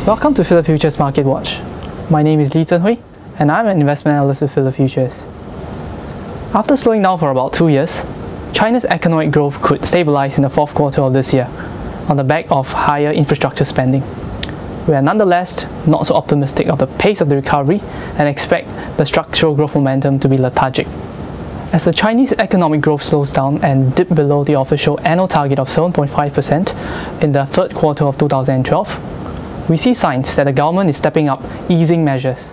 Welcome to Phillip Futures Market Watch. My name is Hoay, and I'm an investment analyst with Phillip Futures. After slowing down for about 2 years, China's economic growth could stabilize in the fourth quarter of this year on the back of higher infrastructure spending. We are nonetheless not so optimistic of the pace of the recovery and expect the structural growth momentum to be lethargic. As the Chinese economic growth slows down and dipped below the official annual target of 7.5% in the third quarter of 2012, we see signs that the government is stepping up easing measures.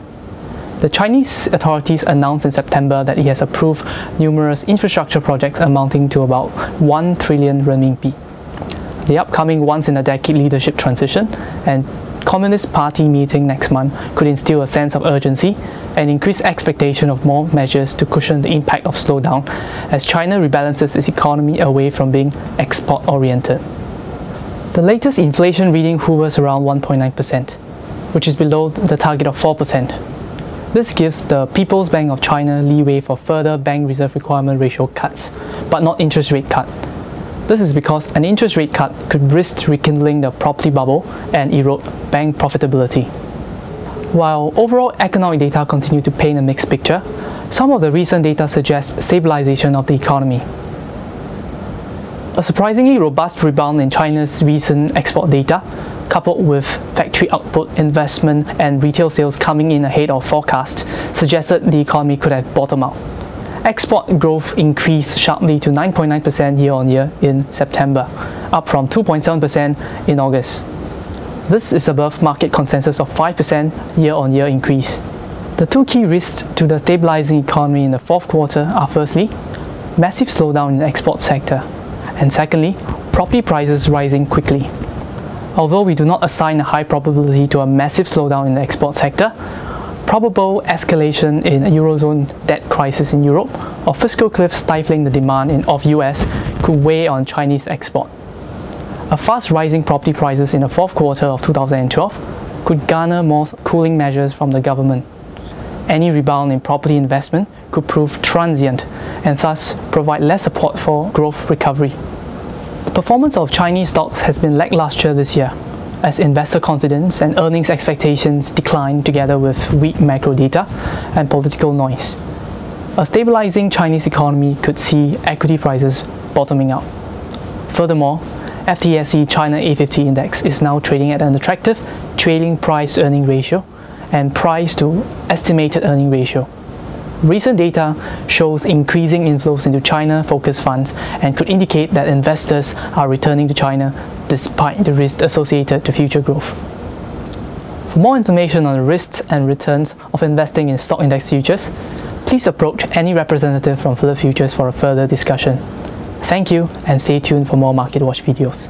The Chinese authorities announced in September that it has approved numerous infrastructure projects amounting to about 1 trillion renminbi. The upcoming once-in-a-decade leadership transition and Communist Party meeting next month could instill a sense of urgency and increase expectation of more measures to cushion the impact of slowdown as China rebalances its economy away from being export-oriented. The latest inflation reading hovers around 1.9%, which is below the target of 4%. This gives the People's Bank of China leeway for further bank reserve requirement ratio cuts, but not interest rate cut. This is because an interest rate cut could risk rekindling the property bubble and erode bank profitability. While overall economic data continue to paint a mixed picture, some of the recent data suggests stabilization of the economy. A surprisingly robust rebound in China's recent export data, coupled with factory output, investment and retail sales coming in ahead of forecast, suggested the economy could have bottomed out. Export growth increased sharply to 9.9% year-on-year in September, up from 2.7% in August. This is above market consensus of 5% year-on-year increase. The two key risks to the stabilizing economy in the fourth quarter are firstly, massive slowdown in the export sector, and secondly, property prices rising quickly. Although we do not assign a high probability to a massive slowdown in the export sector, probable escalation in a Eurozone debt crisis in Europe or fiscal cliff stifling the demand of US could weigh on Chinese export. A fast rising property prices in the fourth quarter of 2012 could garner more cooling measures from the government. Any rebound in property investment could prove transient and thus provide less support for growth recovery. The performance of Chinese stocks has been lackluster this year, as investor confidence and earnings expectations decline together with weak macro data and political noise. A stabilizing Chinese economy could see equity prices bottoming out. Furthermore, FTSE China A50 index is now trading at an attractive trailing price-earning ratio and price-to-estimated earning ratio. Recent data shows increasing inflows into China-focused funds and could indicate that investors are returning to China despite the risks associated to future growth. For more information on the risks and returns of investing in stock index futures, please approach any representative from Phillip Futures for a further discussion. Thank you and stay tuned for more Market Watch videos.